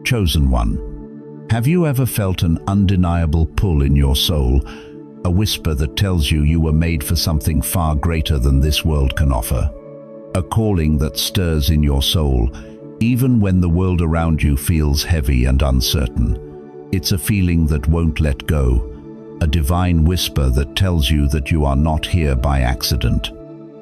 Chosen one. Have you ever felt an undeniable pull in your soul, a whisper that tells you you were made for something far greater than this world can offer? A calling that stirs in your soul, even when the world around you feels heavy and uncertain. It's a feeling that won't let go, a divine whisper that tells you that you are not here by accident.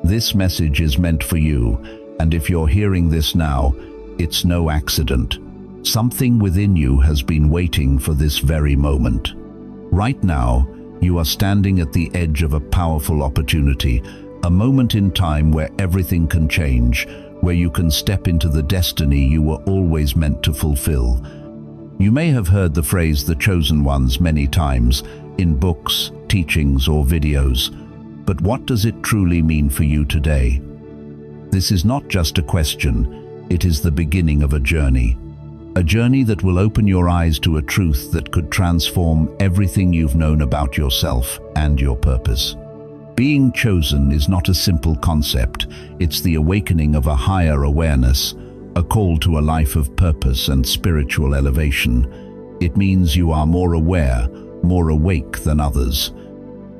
This message is meant for you, and if you're hearing this now, it's no accident. Something within you has been waiting for this very moment. Right now, you are standing at the edge of a powerful opportunity, a moment in time where everything can change, where you can step into the destiny you were always meant to fulfill. You may have heard the phrase "the chosen ones" many times, in books, teachings, or videos. But what does it truly mean for you today? This is not just a question, it is the beginning of a journey. A journey that will open your eyes to a truth that could transform everything you've known about yourself and your purpose. Being chosen is not a simple concept, it's the awakening of a higher awareness, a call to a life of purpose and spiritual elevation. It means you are more aware, more awake than others.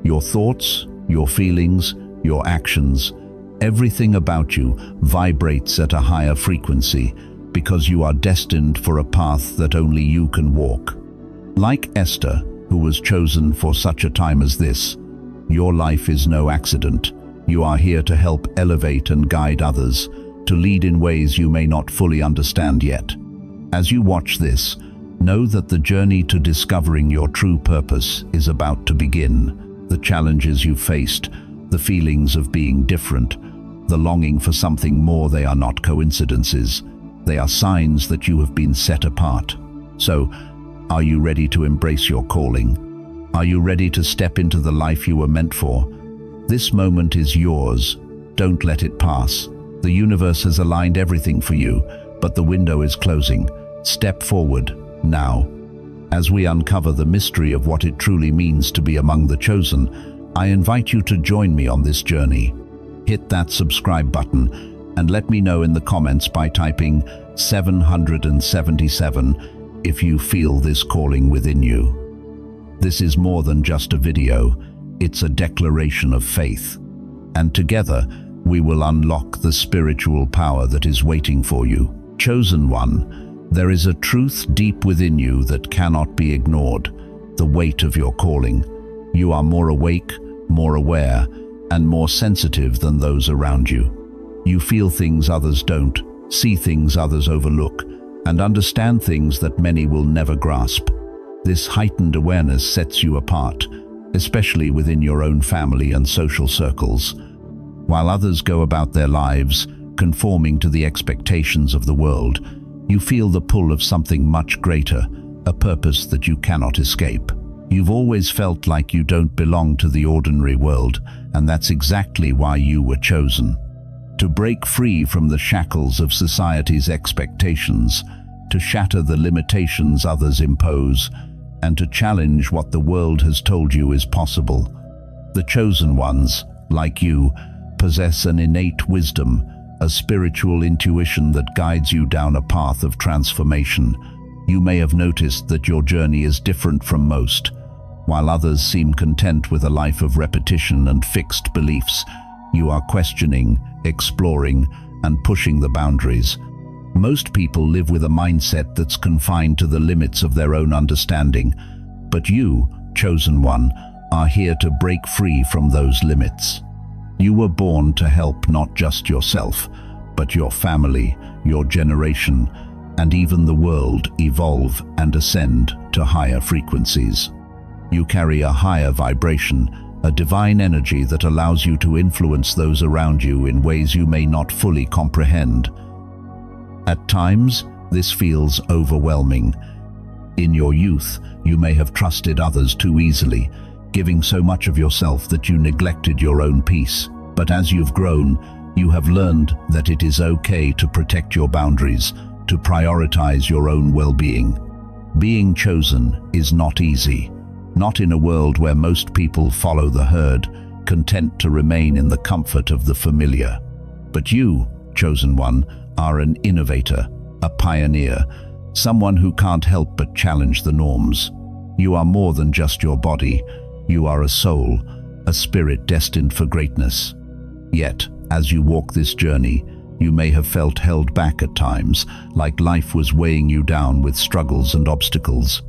Your thoughts, your feelings, your actions, everything about you vibrates at a higher frequency because you are destined for a path that only you can walk. Like Esther, who was chosen for such a time as this, your life is no accident. You are here to help elevate and guide others, to lead in ways you may not fully understand yet. As you watch this, know that the journey to discovering your true purpose is about to begin. The challenges you've faced, the feelings of being different, the longing for something more, they are not coincidences. They are signs that you have been set apart. So, are you ready to embrace your calling? Are you ready to step into the life you were meant for? This moment is yours. Don't let it pass. The universe has aligned everything for you, but the window is closing. Step forward, now. As we uncover the mystery of what it truly means to be among the chosen, I invite you to join me on this journey. Hit that subscribe button and let me know in the comments by typing 777 if you feel this calling within you. This is more than just a video, it's a declaration of faith. And together, we will unlock the spiritual power that is waiting for you. Chosen one, there is a truth deep within you that cannot be ignored, the weight of your calling. You are more awake, more aware, and more sensitive than those around you. You feel things others don't, see things others overlook, and understand things that many will never grasp. This heightened awareness sets you apart, especially within your own family and social circles. While others go about their lives, conforming to the expectations of the world, you feel the pull of something much greater, a purpose that you cannot escape. You've always felt like you don't belong to the ordinary world, and that's exactly why you were chosen. To break free from the shackles of society's expectations, to shatter the limitations others impose, and to challenge what the world has told you is possible. The chosen ones, like you, possess an innate wisdom, a spiritual intuition that guides you down a path of transformation. You may have noticed that your journey is different from most. While others seem content with a life of repetition and fixed beliefs, you are questioning, exploring, and pushing the boundaries. Most people live with a mindset that's confined to the limits of their own understanding, but you, chosen one, are here to break free from those limits. You were born to help not just yourself, but your family, your generation, and even the world evolve and ascend to higher frequencies. You carry a higher vibration, a divine energy that allows you to influence those around you in ways you may not fully comprehend. At times, this feels overwhelming. In your youth, you may have trusted others too easily, giving so much of yourself that you neglected your own peace. But as you've grown, you have learned that it is okay to protect your boundaries, to prioritize your own well-being. Being chosen is not easy, not in a world where most people follow the herd, content to remain in the comfort of the familiar. But you, chosen one, are an innovator, a pioneer, someone who can't help but challenge the norms. You are more than just your body. You are a soul, a spirit destined for greatness. Yet, as you walk this journey, you may have felt held back at times, like life was weighing you down with struggles and obstacles.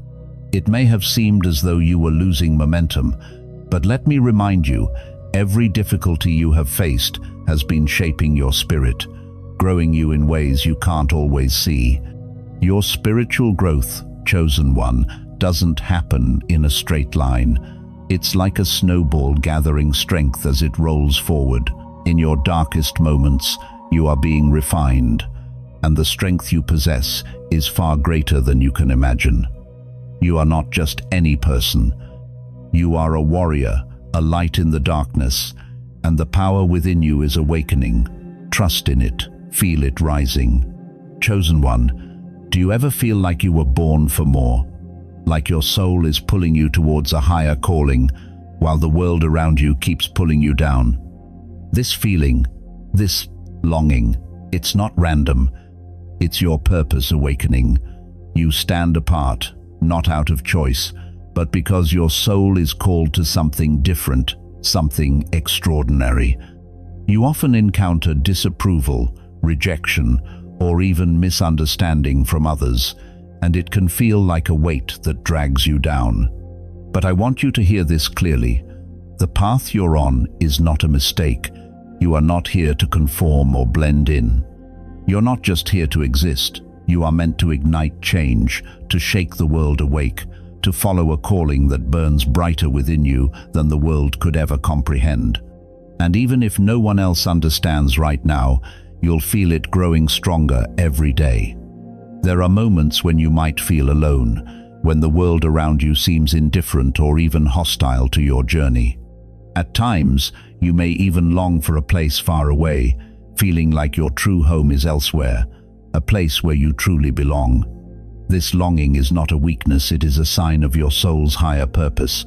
It may have seemed as though you were losing momentum, but let me remind you, every difficulty you have faced has been shaping your spirit, growing you in ways you can't always see. Your spiritual growth, chosen one, doesn't happen in a straight line. It's like a snowball gathering strength as it rolls forward. In your darkest moments, you are being refined, and the strength you possess is far greater than you can imagine. You are not just any person. You are a warrior, a light in the darkness, and the power within you is awakening. Trust in it, feel it rising. Chosen one, do you ever feel like you were born for more? Like your soul is pulling you towards a higher calling, while the world around you keeps pulling you down? This feeling, this longing, it's not random. It's your purpose awakening. You stand apart, not out of choice, but because your soul is called to something different, something extraordinary. You often encounter disapproval, rejection, or even misunderstanding from others, and it can feel like a weight that drags you down. But I want you to hear this clearly. The path you're on is not a mistake. You are not here to conform or blend in. You're not just here to exist. You are meant to ignite change, to shake the world awake, to follow a calling that burns brighter within you than the world could ever comprehend. And even if no one else understands right now, you'll feel it growing stronger every day. There are moments when you might feel alone, when the world around you seems indifferent or even hostile to your journey. At times, you may even long for a place far away, feeling like your true home is elsewhere, a place where you truly belong. This longing is not a weakness, it is a sign of your soul's higher purpose.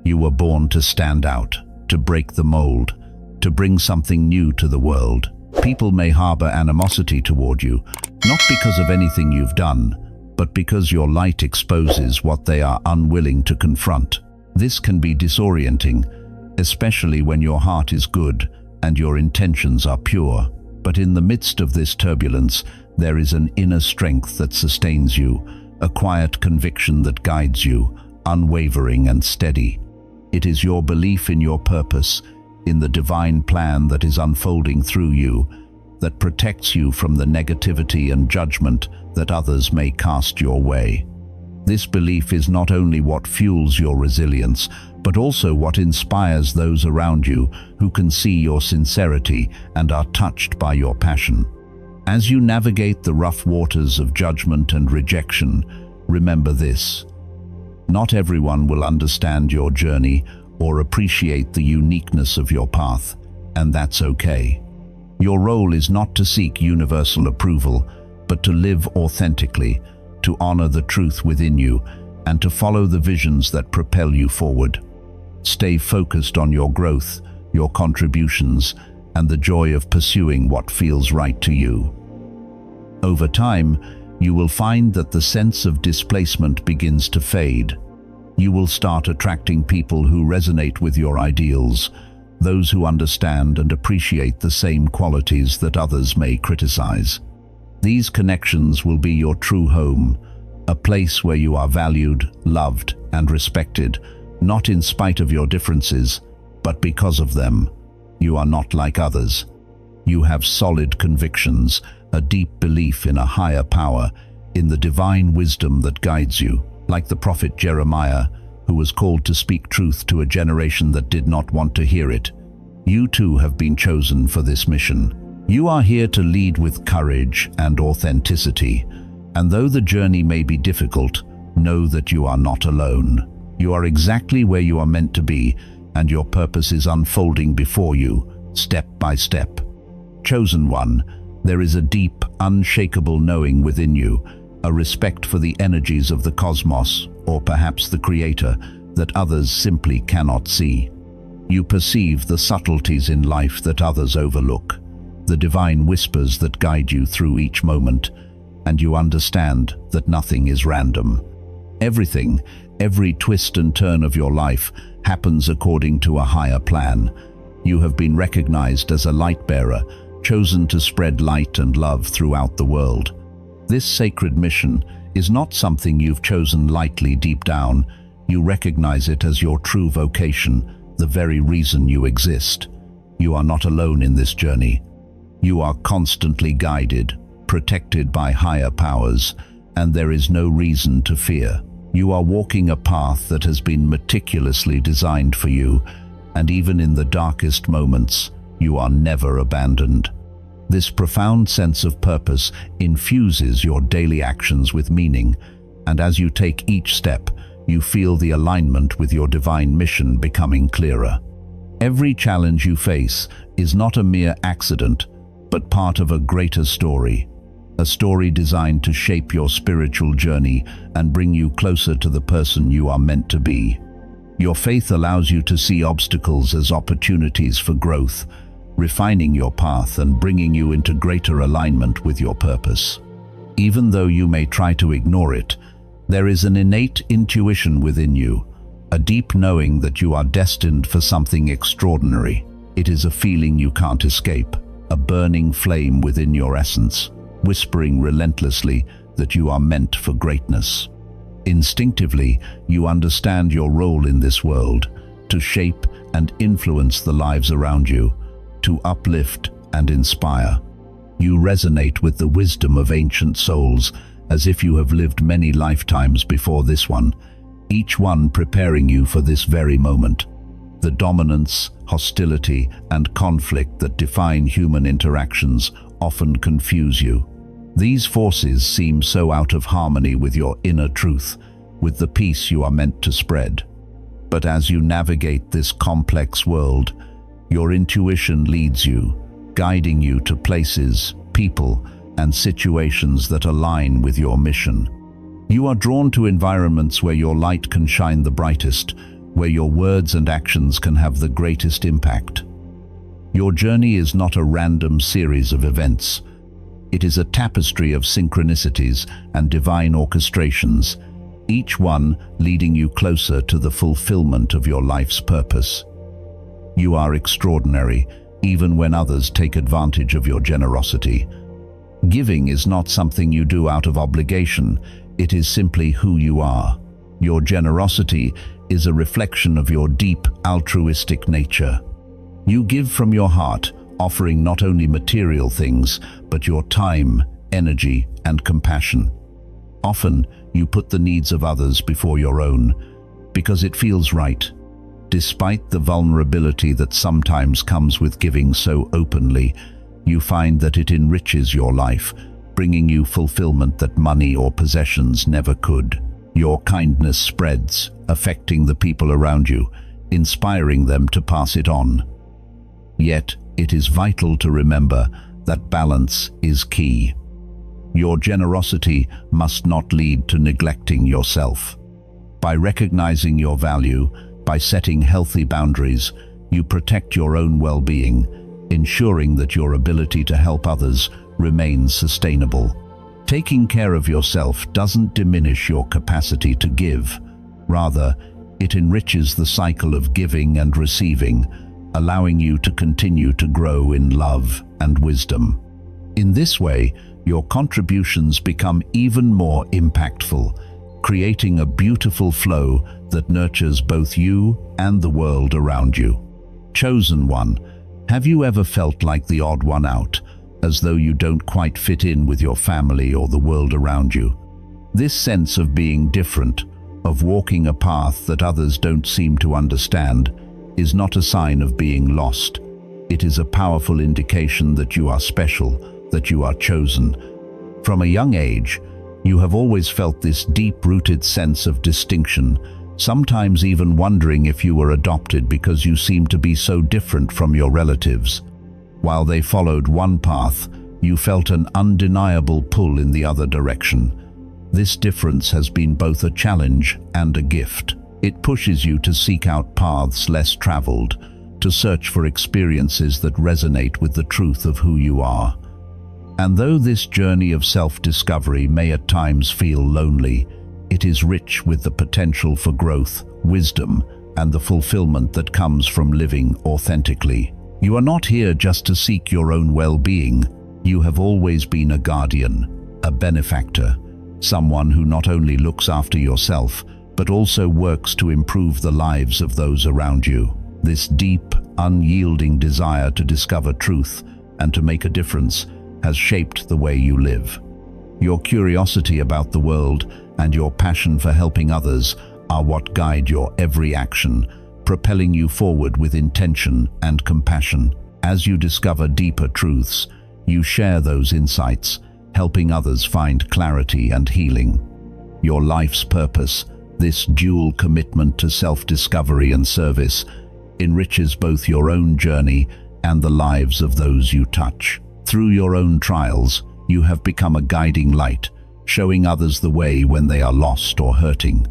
You were born to stand out, to break the mold, to bring something new to the world. People may harbor animosity toward you, not because of anything you've done, but because your light exposes what they are unwilling to confront. This can be disorienting, especially when your heart is good and your intentions are pure. But in the midst of this turbulence, there is an inner strength that sustains you, a quiet conviction that guides you, unwavering and steady. It is your belief in your purpose, in the divine plan that is unfolding through you, that protects you from the negativity and judgment that others may cast your way. This belief is not only what fuels your resilience, but also what inspires those around you who can see your sincerity and are touched by your passion. As you navigate the rough waters of judgment and rejection, remember this: not everyone will understand your journey or appreciate the uniqueness of your path, and that's okay. Your role is not to seek universal approval, but to live authentically, to honor the truth within you, and to follow the visions that propel you forward. Stay focused on your growth, your contributions, and the joy of pursuing what feels right to you. Over time, you will find that the sense of displacement begins to fade. You will start attracting people who resonate with your ideals, those who understand and appreciate the same qualities that others may criticize. These connections will be your true home, a place where you are valued, loved, and respected, not in spite of your differences, but because of them. You are not like others. You have solid convictions, a deep belief in a higher power, in the divine wisdom that guides you. Like the prophet Jeremiah, who was called to speak truth to a generation that did not want to hear it. You too have been chosen for this mission. You are here to lead with courage and authenticity, and though the journey may be difficult, know that you are not alone. You are exactly where you are meant to be, and your purpose is unfolding before you, step by step. Chosen one, there is a deep, unshakable knowing within you, a respect for the energies of the cosmos, or perhaps the Creator, that others simply cannot see. You perceive the subtleties in life that others overlook, the divine whispers that guide you through each moment. and you understand that nothing is random. Everything, every twist and turn of your life happens according to a higher plan. You have been recognized as a light bearer, chosen to spread light and love throughout the world. This sacred mission is not something you've chosen lightly deep down. You recognize it as your true vocation, the very reason you exist. You are not alone in this journey. You are constantly guided, protected by higher powers, and there is no reason to fear. You are walking a path that has been meticulously designed for you, and even in the darkest moments, you are never abandoned. This profound sense of purpose infuses your daily actions with meaning, and as you take each step, you feel the alignment with your divine mission becoming clearer. Every challenge you face is not a mere accident, but part of a greater story. A story designed to shape your spiritual journey and bring you closer to the person you are meant to be. Your faith allows you to see obstacles as opportunities for growth, refining your path and bringing you into greater alignment with your purpose. Even though you may try to ignore it, there is an innate intuition within you, a deep knowing that you are destined for something extraordinary. It is a feeling you can't escape, a burning flame within your essence, whispering relentlessly that you are meant for greatness. Instinctively, you understand your role in this world, to shape and influence the lives around you, to uplift and inspire. You resonate with the wisdom of ancient souls, as if you have lived many lifetimes before this one, each one preparing you for this very moment. The dominance, hostility, and conflict that define human interactions often confuse you. These forces seem so out of harmony with your inner truth, with the peace you are meant to spread. But as you navigate this complex world, your intuition leads you, guiding you to places, people, and situations that align with your mission. You are drawn to environments where your light can shine the brightest, where your words and actions can have the greatest impact. Your journey is not a random series of events. It is a tapestry of synchronicities and divine orchestrations, each one leading you closer to the fulfillment of your life's purpose. You are extraordinary, even when others take advantage of your generosity. Giving is not something you do out of obligation, it is simply who you are. Your generosity is a reflection of your deep, altruistic nature. You give from your heart, offering not only material things, but your time, energy, and compassion. Often, you put the needs of others before your own, because it feels right. Despite the vulnerability that sometimes comes with giving so openly, you find that it enriches your life, bringing you fulfillment that money or possessions never could. Your kindness spreads, affecting the people around you, inspiring them to pass it on. Yet, it is vital to remember that balance is key. Your generosity must not lead to neglecting yourself. By recognizing your value, by setting healthy boundaries, you protect your own well-being, ensuring that your ability to help others remains sustainable. Taking care of yourself doesn't diminish your capacity to give. Rather, it enriches the cycle of giving and receiving, allowing you to continue to grow in love and wisdom. In this way, your contributions become even more impactful, creating a beautiful flow that nurtures both you and the world around you. Chosen one, have you ever felt like the odd one out, as though you don't quite fit in with your family or the world around you? This sense of being different, of walking a path that others don't seem to understand, is not a sign of being lost. It is a powerful indication that you are special, that you are chosen. From a young age, you have always felt this deep-rooted sense of distinction, sometimes even wondering if you were adopted because you seemed to be so different from your relatives. While they followed one path, you felt an undeniable pull in the other direction. This difference has been both a challenge and a gift. It pushes you to seek out paths less traveled, to search for experiences that resonate with the truth of who you are. And though this journey of self-discovery may at times feel lonely, it is rich with the potential for growth, wisdom, and the fulfillment that comes from living authentically. You are not here just to seek your own well-being. You have always been a guardian, a benefactor, someone who not only looks after yourself, but also works to improve the lives of those around you. This deep, unyielding desire to discover truth and to make a difference has shaped the way you live. Your curiosity about the world and your passion for helping others are what guide your every action, propelling you forward with intention and compassion. As you discover deeper truths, you share those insights, helping others find clarity and healing. Your life's purpose, this dual commitment to self-discovery and service, enriches both your own journey and the lives of those you touch. Through your own trials, you have become a guiding light, showing others the way when they are lost or hurting.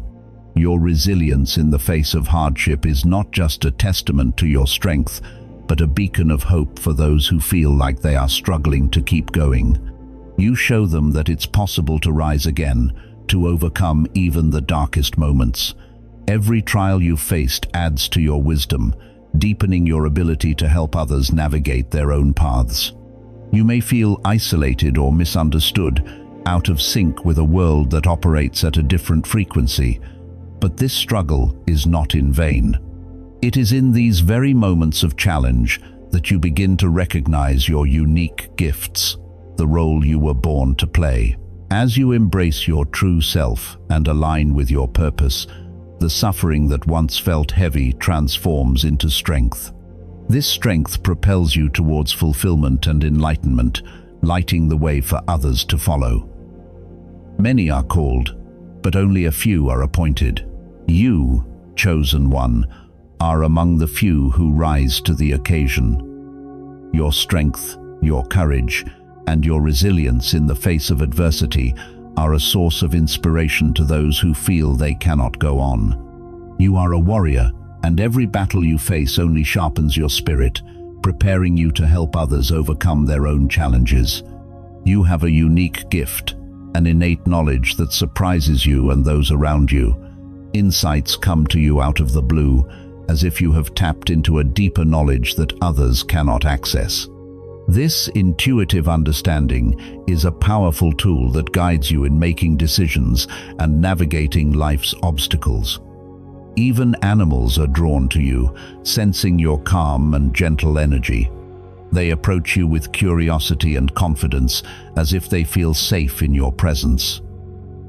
Your resilience in the face of hardship is not just a testament to your strength, but a beacon of hope for those who feel like they are struggling to keep going. You show them that it's possible to rise again, to overcome even the darkest moments. Every trial you've faced adds to your wisdom, deepening your ability to help others navigate their own paths. You may feel isolated or misunderstood, out of sync with a world that operates at a different frequency, but this struggle is not in vain. It is in these very moments of challenge that you begin to recognize your unique gifts, the role you were born to play. As you embrace your true self and align with your purpose, the suffering that once felt heavy transforms into strength. This strength propels you towards fulfillment and enlightenment, lighting the way for others to follow. Many are called, but only a few are appointed. You, chosen one, are among the few who rise to the occasion. Your strength, your courage, and your resilience in the face of adversity are a source of inspiration to those who feel they cannot go on. You are a warrior, and every battle you face only sharpens your spirit, preparing you to help others overcome their own challenges. You have a unique gift, an innate knowledge that surprises you and those around you. Insights come to you out of the blue, as if you have tapped into a deeper knowledge that others cannot access. This intuitive understanding is a powerful tool that guides you in making decisions and navigating life's obstacles. Even animals are drawn to you, sensing your calm and gentle energy. They approach you with curiosity and confidence, as if they feel safe in your presence.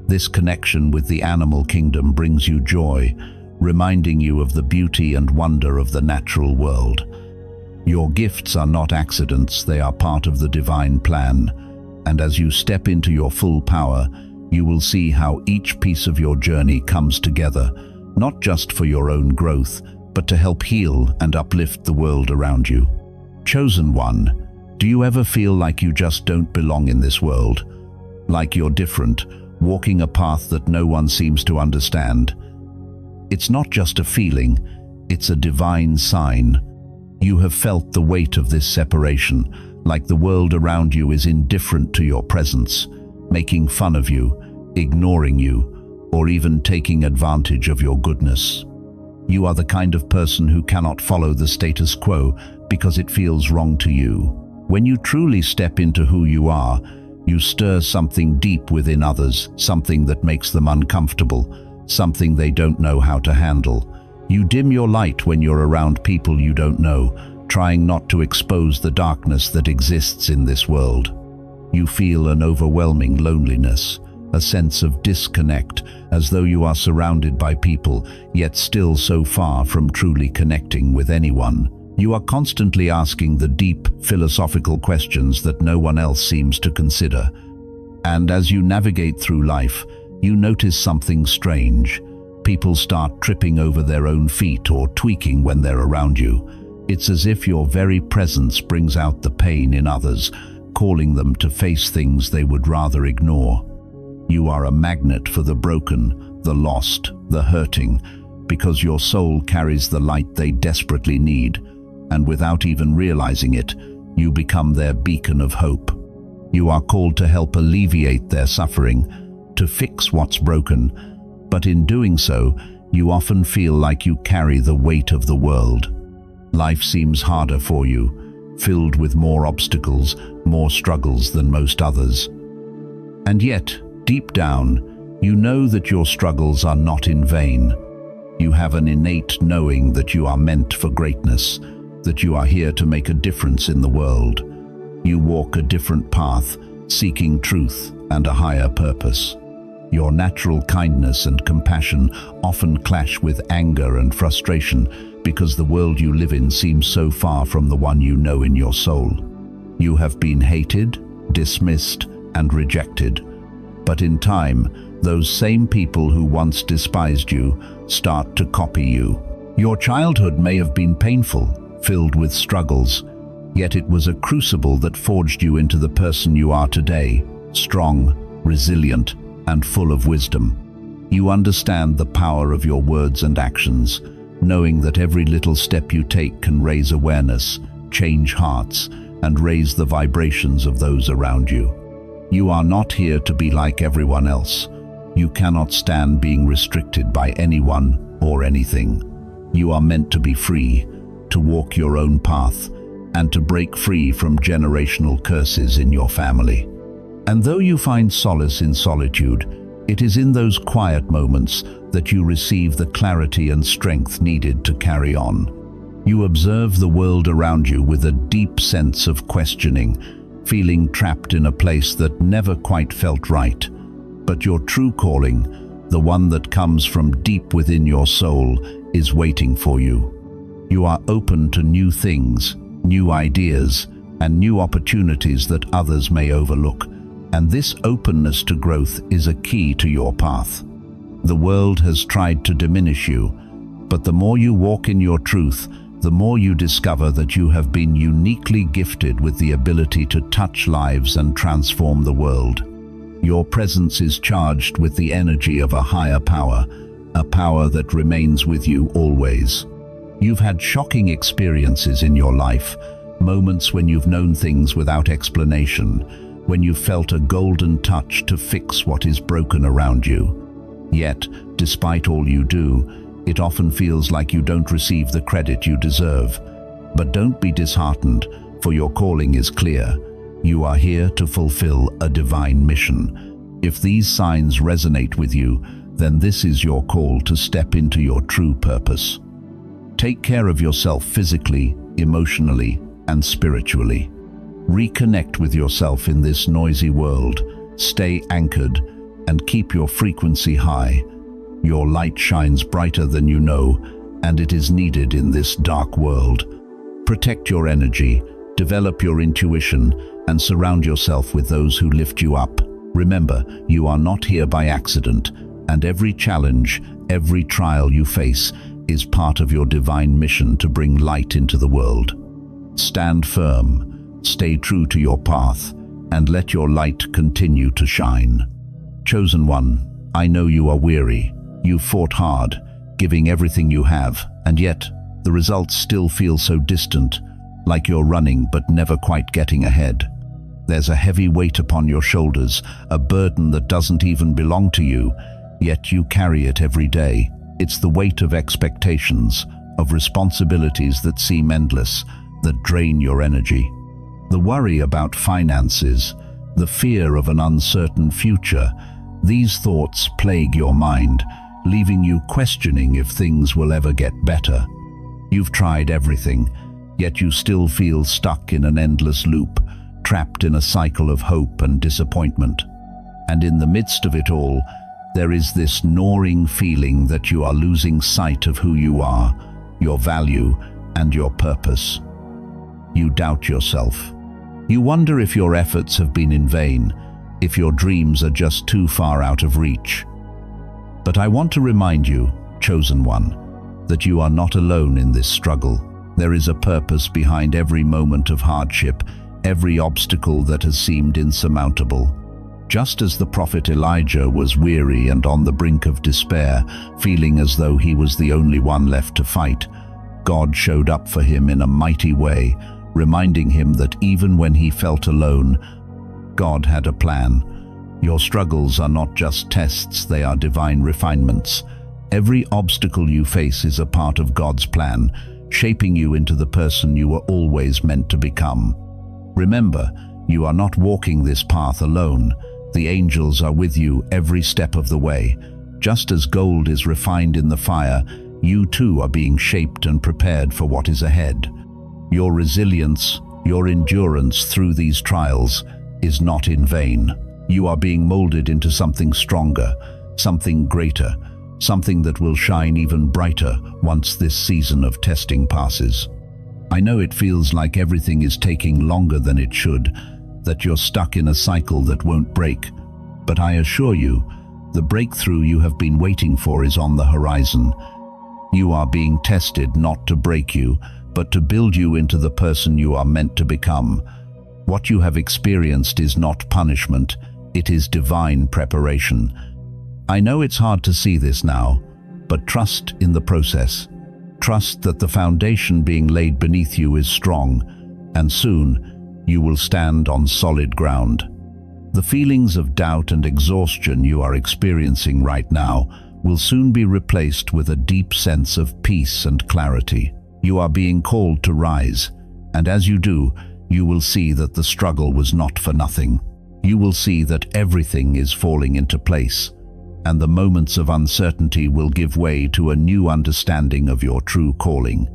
This connection with the animal kingdom brings you joy, reminding you of the beauty and wonder of the natural world. Your gifts are not accidents, they are part of the divine plan, and as you step into your full power, you will see how each piece of your journey comes together, not just for your own growth, but to help heal and uplift the world around you. Chosen one, do you ever feel like you just don't belong in this world? Like you're different, walking a path that no one seems to understand? It's not just a feeling, it's a divine sign. You have felt the weight of this separation, like the world around you is indifferent to your presence, making fun of you, ignoring you, or even taking advantage of your goodness. You are the kind of person who cannot follow the status quo because it feels wrong to you. When you truly step into who you are, you stir something deep within others, something that makes them uncomfortable, something they don't know how to handle. You dim your light when you're around people you don't know, trying not to expose the darkness that exists in this world. You feel an overwhelming loneliness, a sense of disconnect, as though you are surrounded by people, yet still so far from truly connecting with anyone. You are constantly asking the deep, philosophical questions that no one else seems to consider. And as you navigate through life, you notice something strange. People start tripping over their own feet or tweaking when they're around you. It's as if your very presence brings out the pain in others, calling them to face things they would rather ignore. You are a magnet for the broken, the lost, the hurting, because your soul carries the light they desperately need, and without even realizing it, you become their beacon of hope. You are called to help alleviate their suffering, to fix what's broken, but in doing so, you often feel like you carry the weight of the world. Life seems harder for you, filled with more obstacles, more struggles than most others. And yet, deep down, you know that your struggles are not in vain. You have an innate knowing that you are meant for greatness, that you are here to make a difference in the world. You walk a different path, seeking truth and a higher purpose. Your natural kindness and compassion often clash with anger and frustration because the world you live in seems so far from the one you know in your soul. You have been hated, dismissed, and rejected. But in time, those same people who once despised you start to copy you. Your childhood may have been painful, filled with struggles, yet it was a crucible that forged you into the person you are today, strong, resilient, and full of wisdom. You understand the power of your words and actions, knowing that every little step you take can raise awareness, change hearts, and raise the vibrations of those around you. You are not here to be like everyone else. You cannot stand being restricted by anyone or anything. You are meant to be free, to walk your own path, and to break free from generational curses in your family. And though you find solace in solitude, it is in those quiet moments that you receive the clarity and strength needed to carry on. You observe the world around you with a deep sense of questioning, feeling trapped in a place that never quite felt right. But your true calling, the one that comes from deep within your soul, is waiting for you. You are open to new things, new ideas, and new opportunities that others may overlook. And this openness to growth is a key to your path. The world has tried to diminish you, but the more you walk in your truth, the more you discover that you have been uniquely gifted with the ability to touch lives and transform the world. Your presence is charged with the energy of a higher power, a power that remains with you always. You've had shocking experiences in your life, moments when you've known things without explanation, when you felt a golden touch to fix what is broken around you. Yet, despite all you do, it often feels like you don't receive the credit you deserve. But don't be disheartened, for your calling is clear. You are here to fulfill a divine mission. If these signs resonate with you, then this is your call to step into your true purpose. Take care of yourself physically, emotionally, and spiritually. Reconnect with yourself in this noisy world. Stay anchored and keep your frequency high. Your light shines brighter than you know, and it is needed in this dark world. Protect your energy, develop your intuition, and surround yourself with those who lift you up. Remember, you are not here by accident, and every challenge, every trial you face is part of your divine mission to bring light into the world. Stand firm, stay true to your path, and let your light continue to shine. Chosen one, I know you are weary. You fought hard, giving everything you have, and yet the results still feel so distant, like you're running but never quite getting ahead. There's a heavy weight upon your shoulders, a burden that doesn't even belong to you, yet you carry it every day. It's the weight of expectations, of responsibilities that seem endless, that drain your energy. The worry about finances, the fear of an uncertain future, these thoughts plague your mind, leaving you questioning if things will ever get better. You've tried everything, yet you still feel stuck in an endless loop, trapped in a cycle of hope and disappointment. And in the midst of it all, there is this gnawing feeling that you are losing sight of who you are, your value, and your purpose. You doubt yourself. You wonder if your efforts have been in vain, if your dreams are just too far out of reach. But I want to remind you, chosen one, that you are not alone in this struggle. There is a purpose behind every moment of hardship, every obstacle that has seemed insurmountable. Just as the prophet Elijah was weary and on the brink of despair, feeling as though he was the only one left to fight, God showed up for him in a mighty way, reminding him that even when he felt alone, God had a plan. Your struggles are not just tests, they are divine refinements. Every obstacle you face is a part of God's plan, shaping you into the person you were always meant to become. Remember, you are not walking this path alone. The angels are with you every step of the way. Just as gold is refined in the fire, you too are being shaped and prepared for what is ahead. Your resilience, your endurance through these trials is not in vain. You are being molded into something stronger, something greater, something that will shine even brighter once this season of testing passes. I know it feels like everything is taking longer than it should, that you're stuck in a cycle that won't break. But I assure you, the breakthrough you have been waiting for is on the horizon. You are being tested not to break you, but to build you into the person you are meant to become. What you have experienced is not punishment, it is divine preparation. I know it's hard to see this now, but trust in the process. Trust that the foundation being laid beneath you is strong, and soon you will stand on solid ground. The feelings of doubt and exhaustion you are experiencing right now will soon be replaced with a deep sense of peace and clarity. You are being called to rise, and as you do, you will see that the struggle was not for nothing. You will see that everything is falling into place, and the moments of uncertainty will give way to a new understanding of your true calling.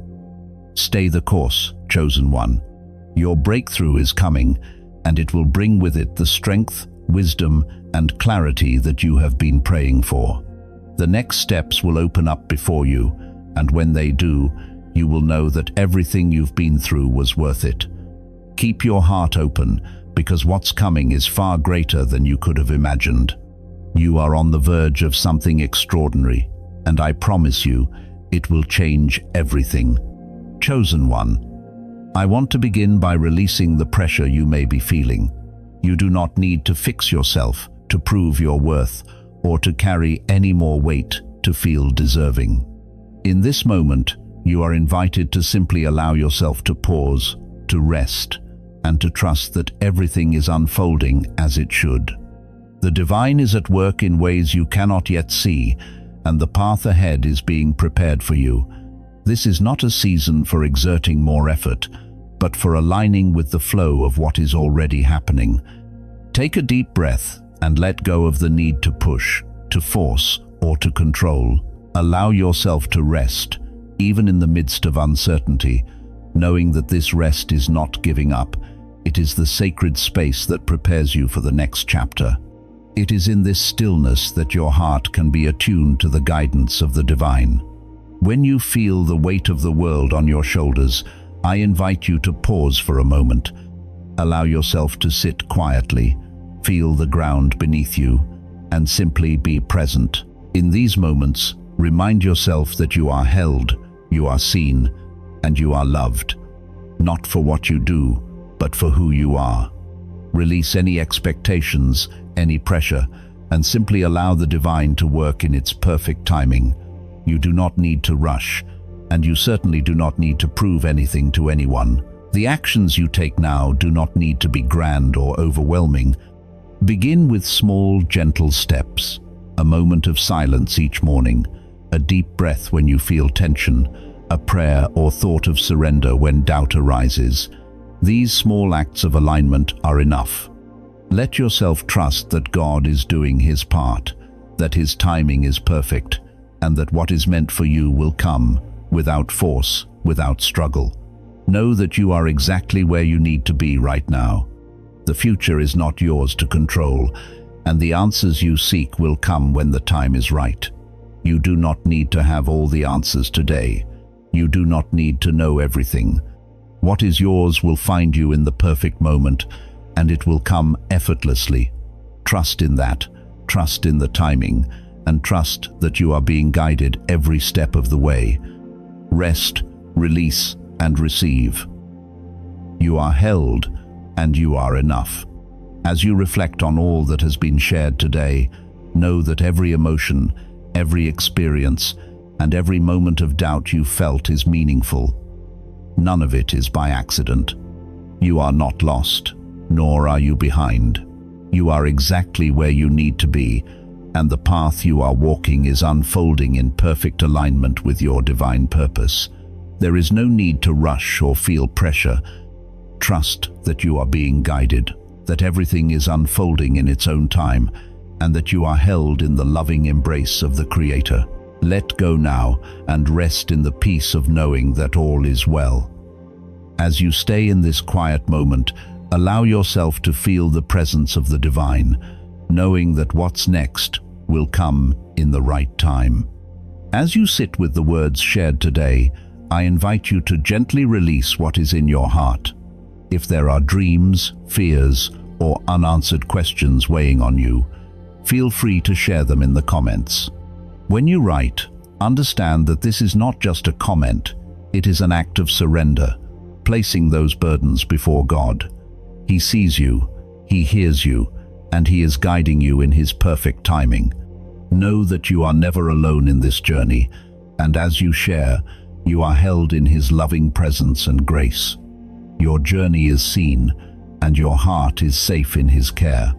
Stay the course, chosen one. Your breakthrough is coming, and it will bring with it the strength, wisdom, and clarity that you have been praying for. The next steps will open up before you, and when they do, you will know that everything you've been through was worth it. Keep your heart open, because what's coming is far greater than you could have imagined. You are on the verge of something extraordinary, and I promise you, it will change everything. Chosen one, I want to begin by releasing the pressure you may be feeling. You do not need to fix yourself to prove your worth or to carry any more weight to feel deserving. In this moment, you are invited to simply allow yourself to pause, to rest, and to trust that everything is unfolding as it should. The divine is at work in ways you cannot yet see, and the path ahead is being prepared for you. This is not a season for exerting more effort, but for aligning with the flow of what is already happening. Take a deep breath and let go of the need to push, to force, or to control. Allow yourself to rest, even in the midst of uncertainty, knowing that this rest is not giving up. It is the sacred space that prepares you for the next chapter. It is in this stillness that your heart can be attuned to the guidance of the divine. When you feel the weight of the world on your shoulders, I invite you to pause for a moment. Allow yourself to sit quietly, feel the ground beneath you, and simply be present. In these moments, remind yourself that you are held, you are seen, and you are loved. Not for what you do, but for who you are. Release any expectations, any pressure, and simply allow the divine to work in its perfect timing. You do not need to rush, and you certainly do not need to prove anything to anyone. The actions you take now do not need to be grand or overwhelming. Begin with small, gentle steps. A moment of silence each morning, a deep breath when you feel tension, a prayer or thought of surrender when doubt arises. These small acts of alignment are enough. Let yourself trust that God is doing His part, that His timing is perfect, and that what is meant for you will come, without force, without struggle. Know that you are exactly where you need to be right now. The future is not yours to control, and the answers you seek will come when the time is right. You do not need to have all the answers today. You do not need to know everything. What is yours will find you in the perfect moment, and it will come effortlessly. Trust in that, trust in the timing, and trust that you are being guided every step of the way. Rest, release, and receive. You are held, and you are enough. As you reflect on all that has been shared today, know that every emotion, every experience, and every moment of doubt you felt is meaningful. None of it is by accident. You are not lost, nor are you behind. You are exactly where you need to be, and the path you are walking is unfolding in perfect alignment with your divine purpose. There is no need to rush or feel pressure. Trust that you are being guided, that everything is unfolding in its own time, and that you are held in the loving embrace of the Creator. Let go now and rest in the peace of knowing that all is well. As you stay in this quiet moment, allow yourself to feel the presence of the divine, knowing that what's next will come in the right time. As you sit with the words shared today, I invite you to gently release what is in your heart. If there are dreams, fears, or unanswered questions weighing on you, feel free to share them in the comments. When you write, understand that this is not just a comment, it is an act of surrender, placing those burdens before God. He sees you, He hears you, and He is guiding you in His perfect timing. Know that you are never alone in this journey, and as you share, you are held in His loving presence and grace. Your journey is seen, and your heart is safe in His care.